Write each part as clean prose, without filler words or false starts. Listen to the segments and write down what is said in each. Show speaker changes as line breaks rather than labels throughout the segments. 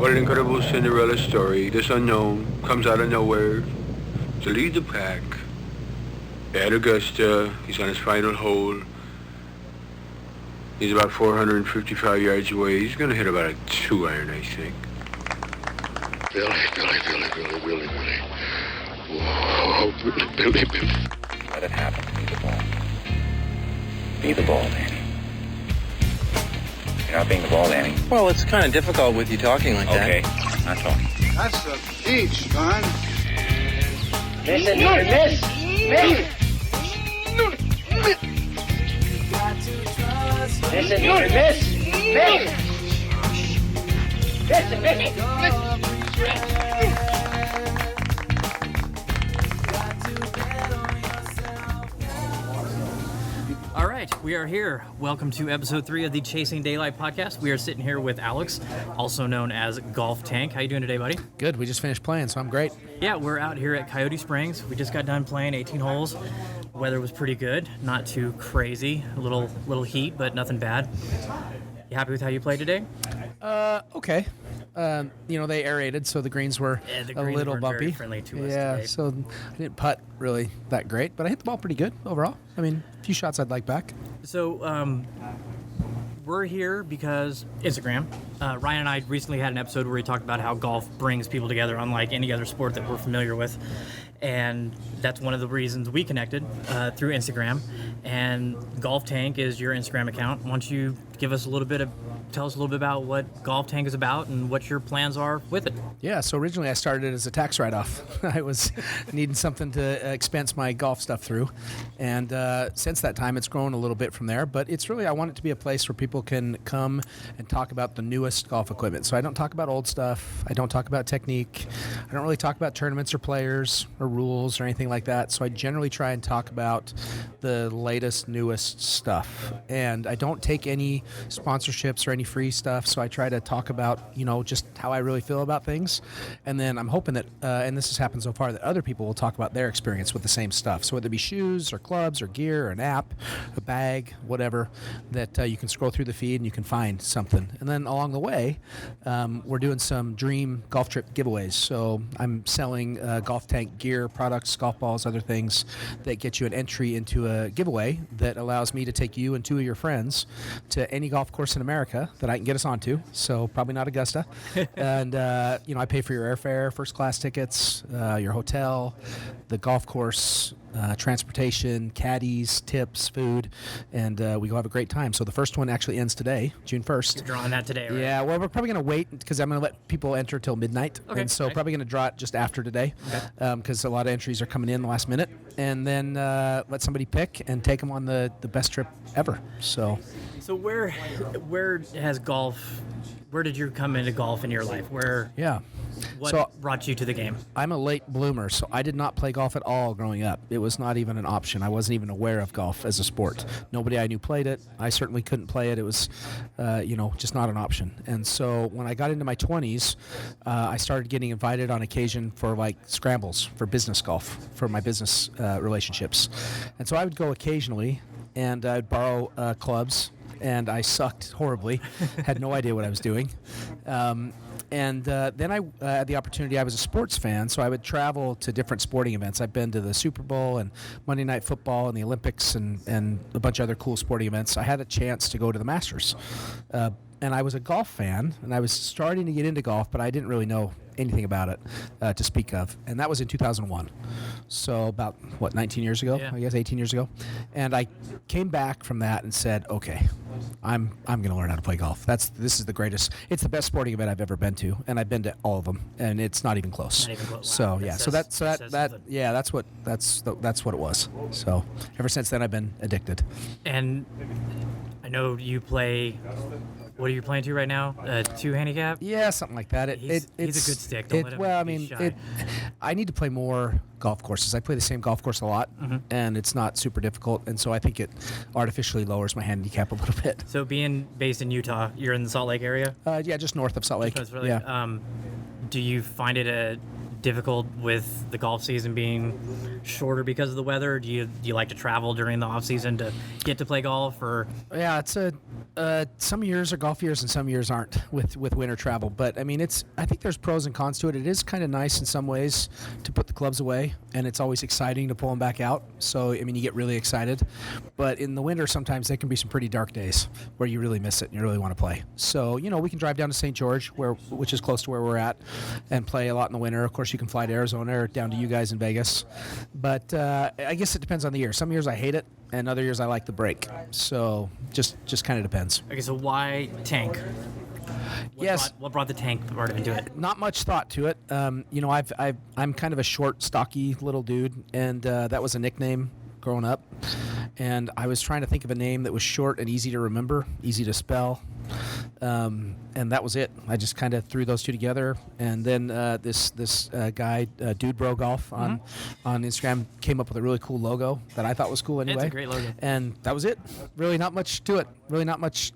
What an incredible Cinderella story. This unknown comes out of nowhere to lead the pack. At Augusta, he's on his final hole. He's about 455 yards away. He's going to hit about a 2-iron, I think.
Billy. Whoa, Billy.
Let it happen. Be the ball. Be the ball, Danny. You're not being the ball, Danny.
Well, it's kind of difficult with you talking like that.
Okay, not talking.
That's a peach, son.
Miss.
All right, we are here. Welcome to episode 3 of the Chasing Daylight podcast. We are sitting here with Alex, also known as Golf Tank. How you doing today, buddy?
Good. We just finished playing, so I'm great.
Yeah, we're out here at Coyote Springs. We just got done playing 18 holes. Weather was pretty good, not too crazy. A little heat, but nothing bad. You happy with how you played today?
Okay. They aerated, so the greens were
The
a
greens
little
weren't
bumpy.
very friendly to us
Yeah,
today.
so I didn't putt really that great, but I hit the ball pretty good overall. I mean, a few shots I'd like back.
So, we're here because Instagram. Ryan and I recently had an episode where we talked about how golf brings people together unlike any other sport that we're familiar with. And that's one of the reasons we connected through Instagram. And Golf Tank is your Instagram account. Why don't you tell us a little bit about what Golf Tank is about and what your plans are with it?
Yeah, so originally I started it as a tax write-off. I was needing something to expense my golf stuff through. And since that time, it's grown a little bit from there. But it's really, I want it to be a place where people can come and talk about the newest golf equipment. So I don't talk about old stuff. I don't talk about technique. I don't really talk about tournaments or players or rules or anything like that. So I generally try and talk about the latest, newest stuff. And I don't take any sponsorships or any free stuff. So I try to talk about, just how I really feel about things. And then I'm hoping that, and this has happened so far, that other people will talk about their experience with the same stuff. So whether it be shoes or clubs or gear or an app, a bag, whatever, that you can scroll through the feed and you can find something. And then along the way, we're doing some dream golf trip giveaways. So I'm selling Golf Tank gear, products, golf balls, other things that get you an entry into a giveaway that allows me to take you and 2 of your friends to any golf course in America that I can get us onto. So probably not Augusta. And, I pay for your airfare, first class tickets, your hotel, the golf course, transportation, caddies, tips, food, and we go have a great time. So the first one actually ends today, June 1st.
You're drawing that today, right?
Yeah, well, we're probably going to wait because I'm going to let people enter till midnight.
Okay,
and so
right.
probably going to draw it just after today because a lot of entries are coming in the last minute. And then let somebody pick and take them on the best trip ever. So
where has golf... Where did you come into golf in your life? What brought you to the game?
I'm a late bloomer, so I did not play golf at all growing up. It was not even an option. I wasn't even aware of golf as a sport. Nobody I knew played it. I certainly couldn't play it. It was, just not an option. And so when I got into my 20s, I started getting invited on occasion for scrambles for business golf, for my business relationships. And so I would go occasionally, and I'd borrow clubs. And I sucked horribly, had no idea what I was doing. And then I had the opportunity, I was a sports fan, so I would travel to different sporting events. I've been to the Super Bowl and Monday Night Football and the Olympics and a bunch of other cool sporting events. I had a chance to go to the Masters. And I was a golf fan, and I was starting to get into golf, but I didn't really know anything about it to speak of. And that was in 2001. So about, 19 years ago?
Yeah.
I guess 18 years ago. And I came back from that and said, okay, I'm going to learn how to play golf. This is the greatest. It's the best sporting event I've ever been to, and I've been to all of them, and it's not even close.
Not even close.
So
Wow.
yeah, that's what it was. So ever since then, I've been addicted.
And I know you play. What are you playing to right now? 2 handicap?
Yeah, something like that.
He's a good stick. Don't let him be shy.
I need to play more golf courses. I play the same golf course a lot, and it's not super difficult, and so I think it artificially lowers my handicap a little bit.
So being based in Utah, you're in the Salt Lake area?
Yeah, just north of Salt Lake.
That's really,
yeah.
Do you find it a difficult with the golf season being shorter because of the weather? Do you like to travel during the off season to get to play golf, or?
Yeah, it's some years are golf years and some years aren't with winter travel. But I mean, I think there's pros and cons to it. It is kind of nice in some ways to put the clubs away, and it's always exciting to pull them back out. So I mean, you get really excited. But in the winter, sometimes there can be some pretty dark days where you really miss it and you really want to play. So we can drive down to St. George, which is close to where we're at, and play a lot in the winter. Of course, you can fly to Arizona or down to you guys in Vegas. But I guess it depends on the year. Some years I hate it, and other years I like the break. So just kind of depends.
Okay, so why tank? What brought the tank part into it?
Not much thought to it. I'm kind of a short, stocky little dude, and that was a nickname growing up. And I was trying to think of a name that was short and easy to remember, easy to spell. And that was it. I just kind of threw those two together, and then this guy, Dude Bro Golf on Instagram, came up with a really cool logo that I thought was cool anyway.
It's a great logo.
And that was it. Really not much to it. Really not much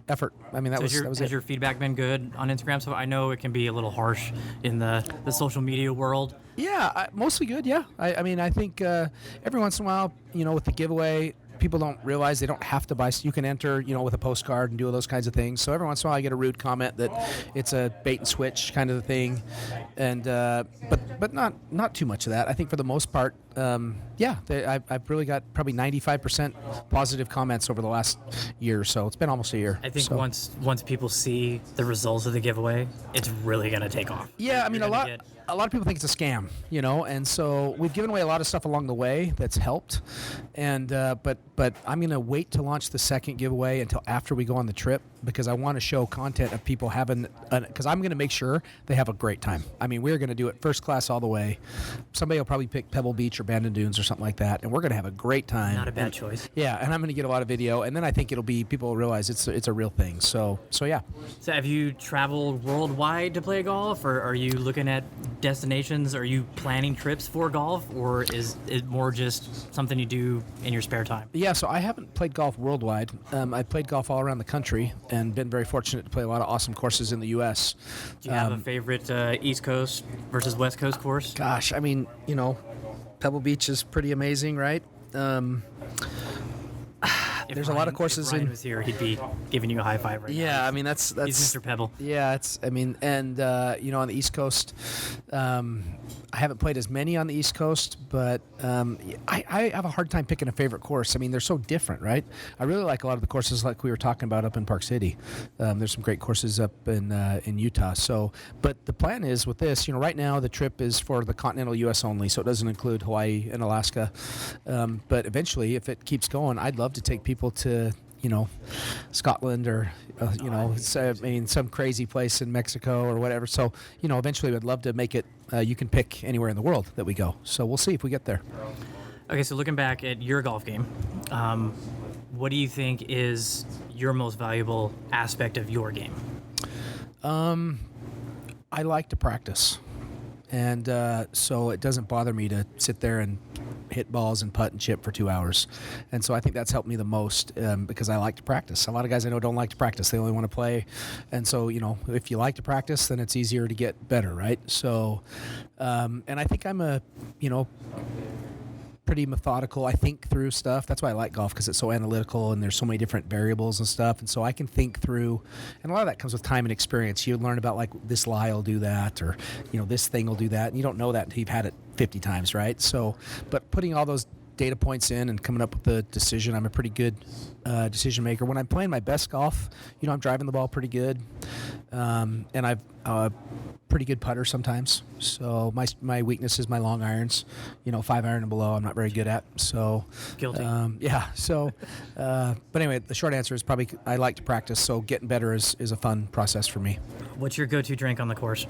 effort. I mean, that was it.
Has your feedback been good on Instagram? So I know it can be a little harsh in the social media world.
Yeah, mostly good. Yeah, I mean, I think every once in a while, with the giveaway, people don't realize they don't have to buy. You can enter, with a postcard and do all those kinds of things. So every once in a while, I get a rude comment that it's a bait and switch kind of a thing, and but not too much of that. I think for the most part, I've really got probably 95% positive comments over the last year or so. It's been almost a year.
I think once people see the results of the giveaway, it's really going to take off.
Yeah, I mean, a lot of people think it's a scam, and so we've given away a lot of stuff along the way that's helped, and but I'm going to wait to launch the second giveaway until after we go on the trip, because I want to show content of people having, because I'm going to make sure they have a great time. I mean, we're going to do it first class all the way. Somebody will probably pick Pebble Beach or Bandon Dunes or something like that, and we're going to have a great time.
Not a bad choice.
Yeah, and I'm going to get a lot of video, and then I think people will realize it's a real thing. So yeah.
So have you traveled worldwide to play golf, or are you looking at destinations? Are you planning trips for golf, or is it more just something you do in your spare time?
Yeah, so I haven't played golf worldwide. I've played golf all around the country and been very fortunate to play a lot of awesome courses in the U.S.
Do you have a favorite East Coast versus West Coast course?
Gosh, I mean, Pebble Beach is pretty amazing, right? There's a lot of courses.
If Ryan was here, he'd be giving you a high five right now.
Yeah, I mean that's
he's Mr. Pebble.
Yeah, and on the East Coast, I haven't played as many on the East Coast, but I have a hard time picking a favorite course. I mean, they're so different, right? I really like a lot of the courses like we were talking about up in Park City. There's some great courses up in Utah. So, but the plan is with this, right now the trip is for the continental U.S. only, so it doesn't include Hawaii and Alaska. But eventually, if it keeps going, I'd love to take people to Scotland or some crazy place in Mexico or whatever. So eventually we'd love to make it. You can pick anywhere in the world that we go. So we'll see if we get there.
Okay, so looking back at your golf game, what do you think is your most valuable aspect of your game?
I like to practice, and so it doesn't bother me to sit there and hit balls and putt and chip for 2 hours. And so I think that's helped me the most because I like to practice. A lot of guys I know don't like to practice. They only want to play. And so, if you like to practice, then it's easier to get better, right? So, and I think I'm pretty methodical. I think through stuff. That's why I like golf, because it's so analytical and there's so many different variables and stuff. And so I can think through, and a lot of that comes with time and experience. You learn about, like, this lie will do that, or this thing will do that, and you don't know that until you've had it 50 times, right? So, but putting all those data points in and coming up with the decision, I'm a pretty good decision maker. When I'm playing my best golf, I'm driving the ball pretty good, and I've pretty good putter sometimes. So my weakness is my long irons, 5 iron and below. I'm not very good at. So
guilty.
Yeah. So, but anyway, the short answer is probably I like to practice. So getting better is a fun process for me.
What's your go-to drink on the course?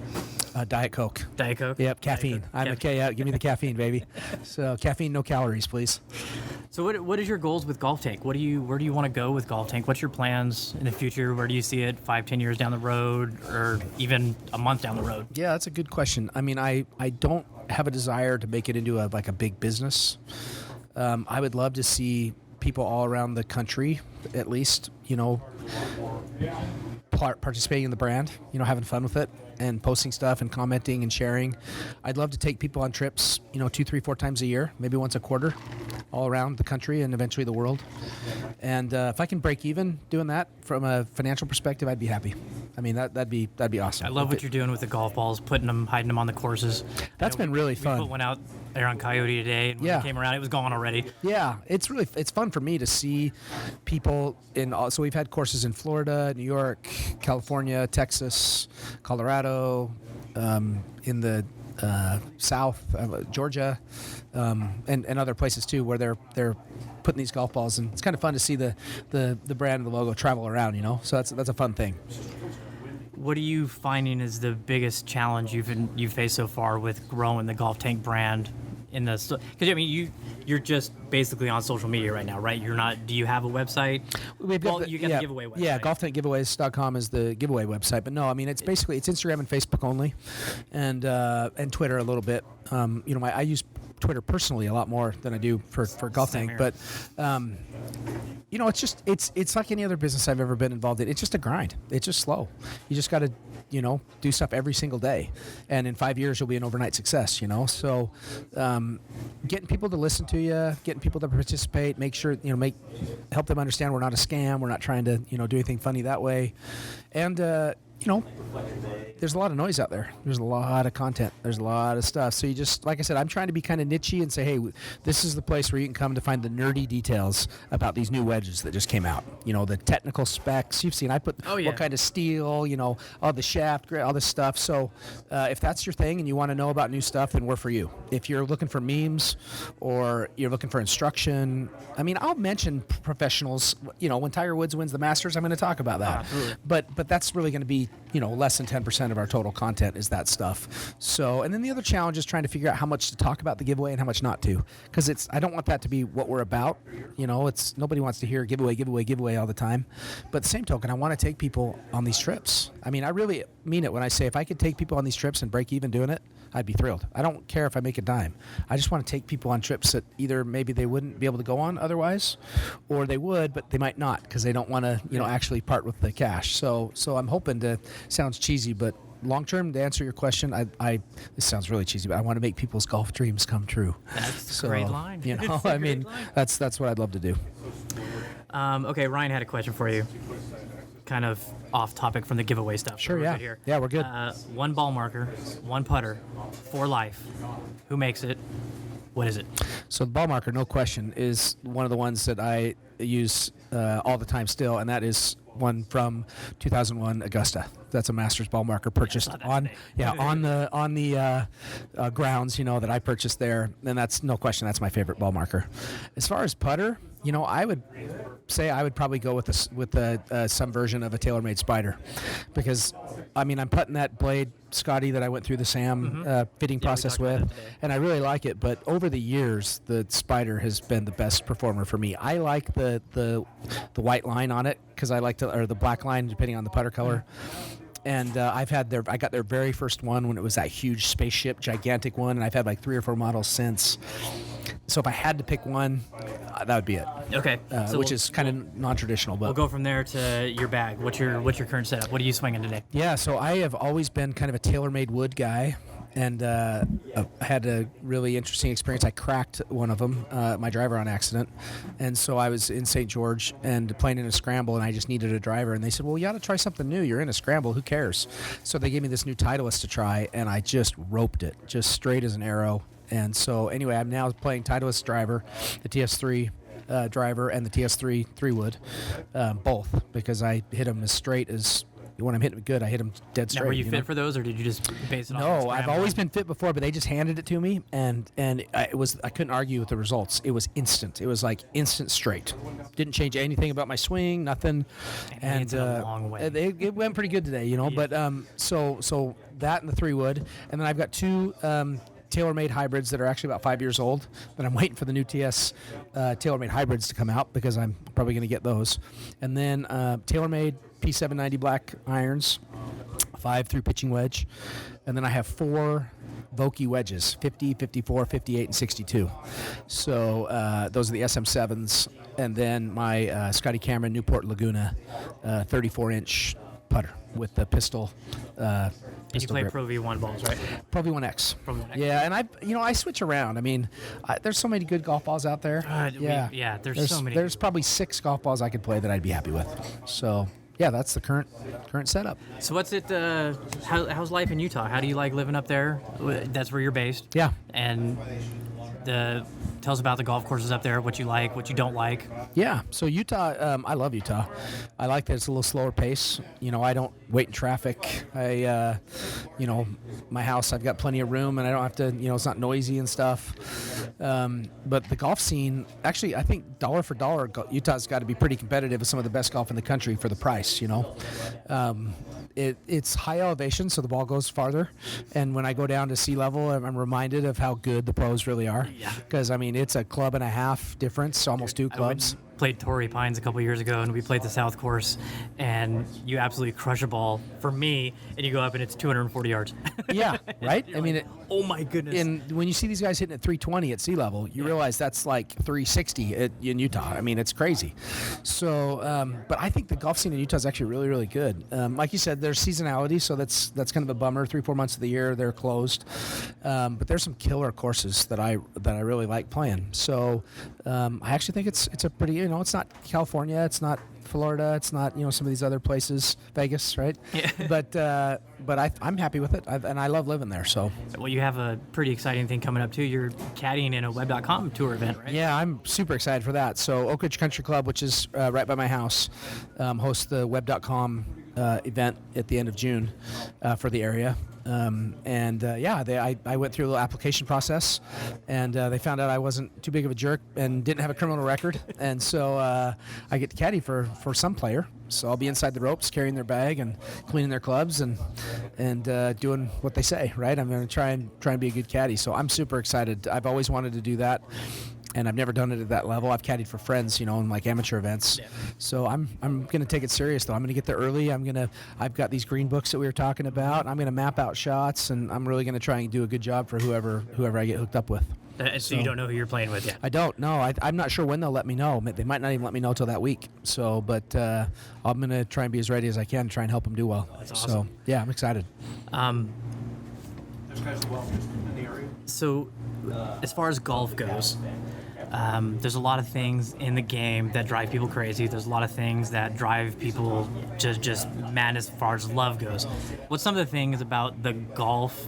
Diet Coke.
Diet Coke.
Yep, caffeine. I'm a K. Give me the caffeine, baby. So caffeine, no calories, please.
So what is your goals with Golf Tank? Where do you want to go with Golf Tank? What's your plans in the future? Where do you see it 5-10 years down the road, or even a month down the road?
Yeah, that's a good question. I mean, I don't have a desire to make it into a big business. I would love to see people all around the country, at least, participating in the brand, having fun with it and posting stuff and commenting and sharing. I'd love to take people on trips, 2, 3, 4 times a year, maybe once a quarter, all around the country and eventually the world. And if I can break even doing that from a financial perspective, I'd be happy. I mean, that'd be awesome.
I love what you're doing with the golf balls, hiding them on the courses.
That's been really
We
fun.
put one out there on Coyote today, and when it came around, it was gone already.
Yeah, it's fun for me to see people so we've had courses in Florida, New York, California, Texas, Colorado, in the South, Georgia, and other places too, where they're putting these golf balls, and it's kind of fun to see the brand and the logo travel around, So that's a fun thing.
What are you finding is the biggest challenge you've faced so far with growing the Golf Tank brand in the? Because I mean, you're just basically on social media right now, right? You're not. Do you have a website? You got a giveaway website.
Yeah, golftankgiveaways.com is the giveaway website. But no, I mean it's Instagram and Facebook only, and Twitter a little bit. I use Twitter personally a lot more than I do for Golf Tank, but. It's like any other business I've ever been involved in. It's just a grind. It's just slow. You just got to, do stuff every single day. And in 5 years, you'll be an overnight success, So getting people to listen to you, getting people to participate, make sure, help them understand we're not a scam. We're not trying to, do anything funny that way. And, there's a lot of noise out there. There's a lot of content. There's a lot of stuff. So you just, like I said, I'm trying to be kind of nichey and say, hey, this is the place where you can come to find the nerdy details about these new wedges that just came out. The technical specs. You've seen, I put what kind of steel, all the shaft, all this stuff. So if that's your thing and you want to know about new stuff, then we're for you. If you're looking for memes or you're looking for instruction, I mean, I'll mention professionals. When Tiger Woods wins the Masters, I'm going to talk about that. But that's really going to be, less than 10% of our total content is that stuff. So, and then the other challenge is trying to figure out how much to talk about the giveaway and how much not to, because I don't want that to be what we're about. It's nobody wants to hear giveaway all the time. But at the same token, I want to take people on these trips. I mean, I really mean it when I say if I could take people on these trips and break even doing it, I'd be thrilled. I don't care if I make a dime. I just want to take people on trips that either maybe they wouldn't be able to go on otherwise, or they would, but they might not because they don't want to, actually part with the cash. So I'm hoping to, sounds cheesy, but long term, to answer your question, this sounds really cheesy, but I want to make people's golf dreams come true.
That's a great line.
I mean, that's what I'd love to do.
Okay, Ryan had a question for you. Kind of off topic from the giveaway stuff.
Sure,
We're
yeah.
good here.
Yeah, we're good.
One ball marker, one putter, for life. Who makes it? What is it?
So the ball marker, no question, is one of the ones that I use all the time still, and that is one from 2001 Augusta. That's a Masters ball marker purchased on the grounds, that I purchased there, and that's no question. That's my favorite ball marker. As far as putter, I would say I would probably go with some version of a TaylorMade Spider, because I'm putting that blade, Scotty, that I went through the SAM fitting process with, and I really like it. But over the years, the Spider has been the best performer for me. I like the white line on it because or the black line depending on the putter color. And I got their very first one when it was that huge spaceship, gigantic one, and I've had like 3 or 4 models since. So if I had to pick one, that would be it.
Okay.
Which is kind of non-traditional, but
we'll go from there to your bag. What's your current setup? What are you swinging today?
Yeah, so I have always been kind of a TaylorMade wood guy, and I had a really interesting experience. I cracked one of them, my driver, on accident, and so I was in St. George and playing in a scramble, and I just needed a driver, and they said, well, you ought to try something new. You're in a scramble. Who cares? So they gave me this new Titleist to try, and I just roped it, just straight as an arrow. And so anyway, I'm now playing Titleist driver, the TS3 driver, and the TS3 3-wood, both, because I hit them as straight as, when I'm hitting it good, I hit them dead straight.
Now, were you fit for those, or did you just base it off?
No, I've always been fit before, but they just handed it to me, and I couldn't argue with the results. It was instant. It was like instant straight. Didn't change anything about my swing, nothing. And
it's a long way.
It went pretty good today,
Yeah.
But so that and the 3-wood, and then I've got 2 TaylorMade hybrids that are actually about 5 years old, but I'm waiting for the new TS TaylorMade hybrids to come out because I'm probably going to get those. And then TaylorMade P790 black irons, 5 through pitching wedge. And then I have 4 Vokey wedges, 50, 54, 58, and 62. So those are the SM7s. And then my Scotty Cameron Newport Laguna 34-inch putter with the pistol.
And you
Pistol
play
grip.
Pro V1 balls, right?
Pro V1X.
Pro V1X.
Yeah, and I switch around. I mean, there's so many good golf balls out there.
There's so many.
There's probably 6 golf balls I could play that I'd be happy with. So yeah, that's the current setup.
So what's it? How's life in Utah? How do you like living up there? That's where you're based.
Yeah.
And tell us about the golf courses up there. What you like, what you don't like.
Yeah, so Utah, I love Utah. I like that it's a little slower pace. I don't wait in traffic. My house, I've got plenty of room, and I don't have to, it's not noisy and stuff. But the golf scene, actually, I think dollar for dollar, Utah's got to be pretty competitive with some of the best golf in the country for the price, It's high elevation, so the ball goes farther. And when I go down to sea level, I'm reminded of how good the pros really are.
Yeah.
Because, it's a club and a half difference, almost 2 clubs.
Played Torrey Pines a couple years ago, and we played the South Course, and you absolutely crush a ball for me, and you go up and it's 240 yards.
Yeah, right?
Oh my goodness.
And when you see these guys hitting at 320 at sea level, you realize that's like 360 in Utah. It's crazy. So, but I think the golf scene in Utah is actually really, really good. Like you said, there's seasonality, so that's kind of a bummer. 3-4 months of the year they're closed, but there's some killer courses that I really like playing. So, I actually think it's a pretty, it's not California, it's not Florida, it's not some of these other places, Vegas, right?
Yeah.
But I'm happy with it, and I love living there. So.
Well, you have a pretty exciting thing coming up too. You're caddying in a Web.com tour event, right?
Yeah, I'm super excited for that. So Oak Ridge Country Club, which is right by my house, hosts the Web.com event at the end of June for the area. I went through a little application process, and they found out I wasn't too big of a jerk and didn't have a criminal record, and so I get to caddy for some player. So I'll be inside the ropes, carrying their bag and cleaning their clubs and doing what they say. Right, I'm going to try and be a good caddy. So I'm super excited. I've always wanted to do that. And I've never done it at that level. I've caddied for friends, in like amateur events. Yeah. So I'm going to take it serious, though. I'm going to get there early. I've got these green books that we were talking about. I'm going to map out shots, and I'm really going to try and do a good job for whoever I get hooked up with.
So you don't know who you're playing with yet?
I don't. No, I'm not sure when they'll let me know. They might not even let me know till that week. So, but I'm going to try and be as ready as I can, try and help them do well.
That's awesome.
So, yeah, I'm excited.
So, as far as golf goes, there's a lot of things in the game that drive people crazy. There's a lot of things that drive people just mad as far as love goes. What's some of the things about the golf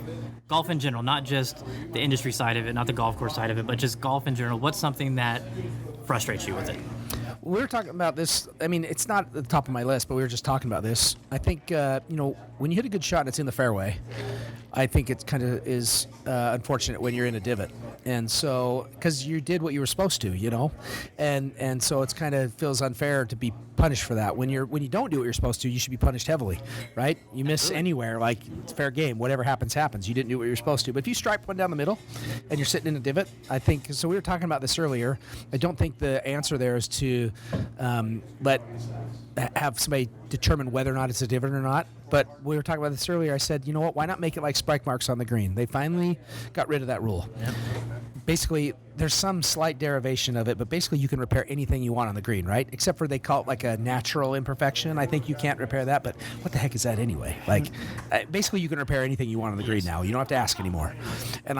in general, not just the industry side of it, not the golf course side of it, but just golf in general? What's something that frustrates you with it?
We were talking about this. It's not at the top of my list, but we were just talking about this. I think, when you hit a good shot and it's in the fairway, I think it kind of is unfortunate when you're in a divot. And so, because you did what you were supposed to, and so it's kind of feels unfair to be punished for that. When you don't do what you're supposed to, you should be punished heavily, right? You miss anywhere, like it's fair game. Whatever happens, happens. You didn't do what you're supposed to. But if you stripe one down the middle and you're sitting in a divot, I think, so we were talking about this earlier. I don't think the answer there is to have somebody determine whether or not it's a divot or not. But we were talking about this earlier. I said, you know what? Why not make it like strike marks on the green? They finally got rid of that rule. Yep. Basically, there's some slight derivation of it, but basically you can repair anything you want on the green, right? Except for they call it like a natural imperfection. I think you can't repair that, but what the heck is that anyway? Like, basically you can repair anything you want on the green now. You don't have to ask anymore. And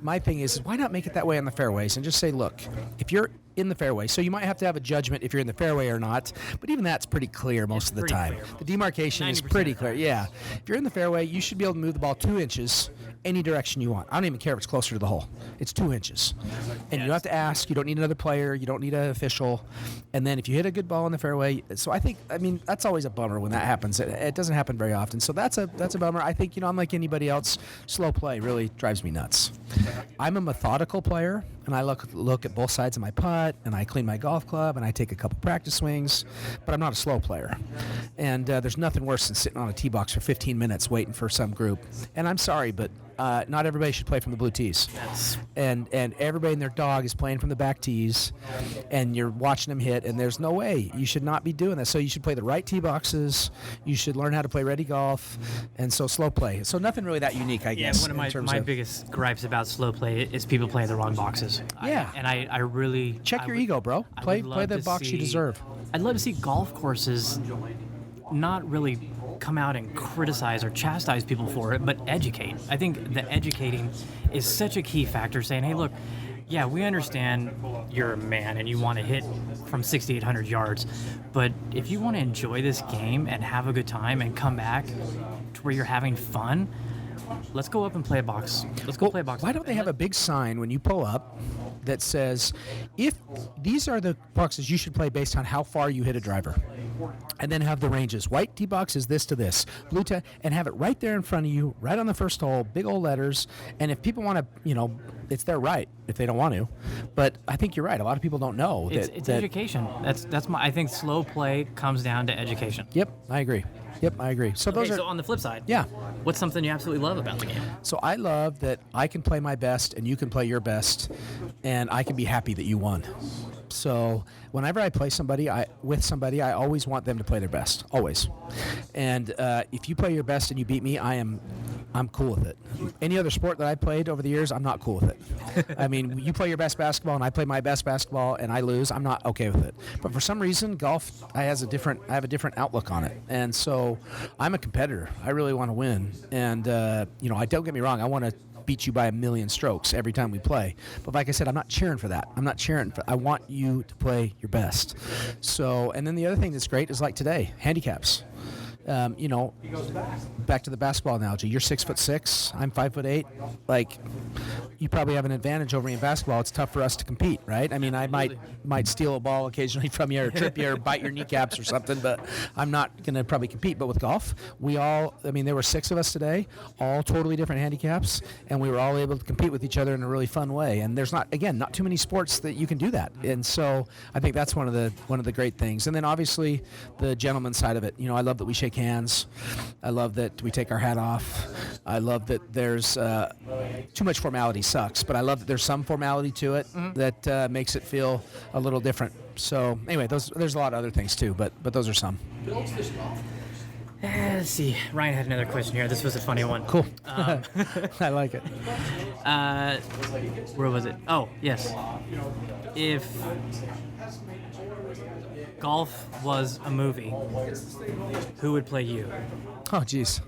my thing is, why not make it that way on the fairways and just say, look, if you're in the fairway, so you might have to have a judgment if you're in the fairway or not, but even that's pretty clear most of the time.
Clear.
The demarcation is pretty clear. Yeah. If you're in the fairway, you should be able to move the ball 2 inches any direction you want. I don't even care if it's closer to the hole. It's 2 inches. And you don't have to ask. You don't need another player. You don't need an official. And then if you hit a good ball in the fairway, so I think, that's always a bummer when that happens. It doesn't happen very often. So that's a bummer. I think, I'm like anybody else. Slow play really drives me nuts. I'm a methodical player, and I look at both sides of my putt, and I clean my golf club, and I take a couple practice swings, but I'm not a slow player. And there's nothing worse than sitting on a tee box for 15 minutes waiting for some group. And I'm sorry, but not everybody should play from the blue tees.
Yes.
And everybody and their dog is playing from the back tees, and you're watching them hit, and there's no way. You should not be doing that. So you should play the right tee boxes. You should learn how to play ready golf, and so slow play. So nothing really that unique, I guess.
Yeah, one of my biggest gripes about slow play is people playing the wrong boxes.
Yeah.
I really...
Check your ego, bro. Play the box you deserve.
I'd love to see golf courses not really come out and criticize or chastise people for it, but educate. I think the educating is such a key factor, saying, hey, look, yeah, we understand you're a man and you want to hit from 6,800 yards, but if you want to enjoy this game and have a good time and come back to where you're having fun, let's go up and play a box. Let's go play a box.
Why don't they have a big sign when you pull up that says, if these are the boxes you should play based on how far you hit a driver? And then have the ranges. White tee box is this to this. Blue tee, and have it right there in front of you, right on the first hole, big old letters. And if people want to, it's their right if they don't want to. But I think you're right. A lot of people don't know.
It's education. I think slow play comes down to education.
Yep, I agree. So
So on the flip side,
yeah.
What's something you absolutely love about the game?
So I love that I can play my best and you can play your best, and I can be happy that you won. So whenever I play with somebody, I always want them to play their best, always. And if you play your best and you beat me, I'm cool with it. Any other sport that I played over the years, I'm not cool with it. I mean, you play your best basketball and I play my best basketball and I lose, I'm not okay with it. But for some reason, golf, I have a different outlook on it. And so I'm a competitor. I really want to win. And, I don't get me wrong, I want to beat you by a million strokes every time we play. But like I said, I'm not cheering for that. I want you to play your best. So, and then the other thing that's great is like today, handicaps. Back to the basketball analogy. You're 6'6", I'm 5'8". Like, you probably have an advantage over me in basketball. It's tough for us to compete, right? I mean, I might steal a ball occasionally from you or trip you or bite your kneecaps or something, but I'm not going to probably compete. But with golf, there were 6 of us today, all totally different handicaps, and we were all able to compete with each other in a really fun way. And there's not too many sports that you can do that. And so I think that's one of the great things. And then obviously the gentleman's side of it. I love that we shake hands. I love that we take our hat off. I love that there's too much formality sucks, but I love that there's some formality to it that makes it feel a little different. So anyway, there's a lot of other things too, but those are some.
Let's see. Ryan had another question here. This was a funny one.
Cool. I like it.
Where was it? Oh, yes. If golf was a movie, who would play you?
Oh, geez.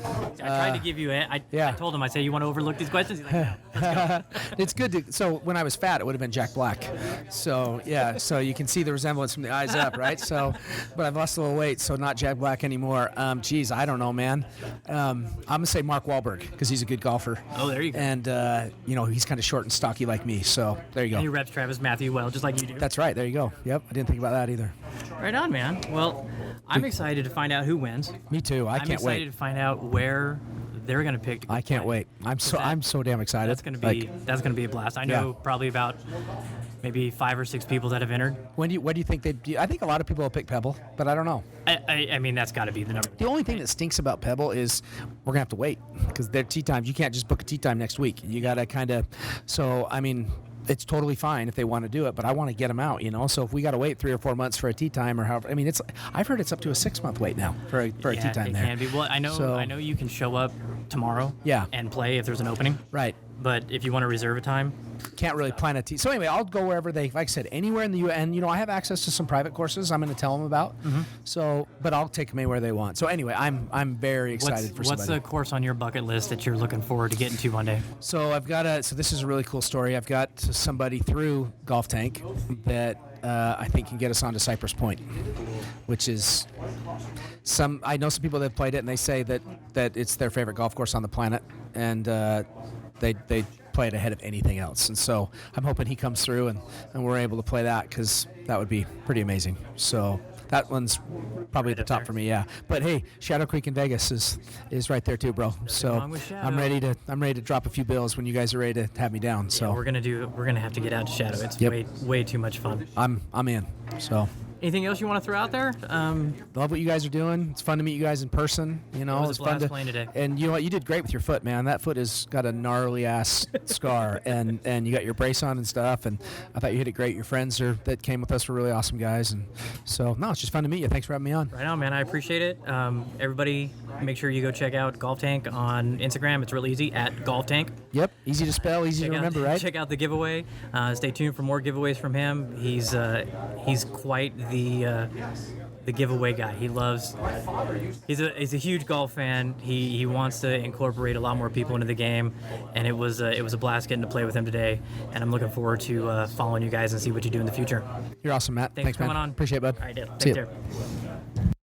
I tried to give you it. I told him, I said, you want to overlook these questions? He's like, no, let's go.
It's good so when I was fat, it would have been Jack Black. So, yeah, so you can see the resemblance from the eyes up, right? So, but I've lost a little weight, so not Jack Black anymore. I don't know, man. I'm going to say Mark Wahlberg, because he's a good golfer.
Oh, there you go.
And, he's kind of short and stocky like me, so there you go.
And he reps Travis Matthew well, just like you do.
That's right, there you go. Yep, I didn't think about that either.
Right on, man. Well, I'm excited to find out who wins.
Me too. I'm
excited
wait.
to find out where they're going to pick to go
I can't
play.
wait. I'm so damn excited.
That's going to be a blast. I know probably about maybe 5 or 6 people that have entered.
What do you think they'd do? I think a lot of people will pick Pebble, but I don't know.
I mean, that's got to be the number.
The only thing that stinks about Pebble is we're going to have to wait because they're tee times. You can't just book a tee time next week. You got to kind of, it's totally fine if they want to do it, but I want to get them out, So if we got to wait 3 or 4 months for a tee time or however, I've heard it's up to a 6-month wait now for a tee time there.
It can be. Well, I know you can show up tomorrow and play if there's an opening.
Right.
But if you want to reserve a time,
can't really plan a tee. So anyway, I'll go wherever like I said, anywhere in the U.S. And I have access to some private courses. I'm going to tell them about. Mm-hmm. So, but I'll take them anywhere they want. So anyway, I'm very excited for somebody.
What's the course on your bucket list that you're looking forward to getting to one day?
So so this is a really cool story. I've got somebody through Golf Tank that I think can get us onto Cypress Point, which is I know some people that have played it and they say that it's their favorite golf course on the planet, and they play it ahead of anything else. And so I'm hoping he comes through and we're able to play that, because that would be pretty amazing. So that one's probably at the top for me, yeah. But hey, Shadow Creek in Vegas is right there too, bro. So I'm ready to drop a few bills when you guys are ready to have me down. So
we're gonna have to get out to Shadow. It's way too much fun.
I'm in. So
anything else you want to throw out there?
Love what you guys are doing. It's fun to meet you guys in person.
It's fun to playing today.
And you know what? You did great with your foot, man. That foot has got a gnarly ass scar, and you got your brace on and stuff. And I thought you hit it great. Your friends that came with us were really awesome guys. And so it's just fun to meet you. Thanks for having me on.
Right on, man. I appreciate it. Everybody, make sure you go check out Golf Tank on Instagram. It's real easy at Golf Tank.
Yep, easy to spell, easy to remember, right?
Check out the giveaway. Stay tuned for more giveaways from him. He's quite the the giveaway guy. He's a huge golf fan. He wants to incorporate a lot more people into the game, and it was a blast getting to play with him today. And I'm looking forward to following you guys and see what you do in the future.
You're awesome, Matt.
Thanks for coming
man.
on.
Appreciate it, bud.
All right, Dale.
See
Take
ya.
care.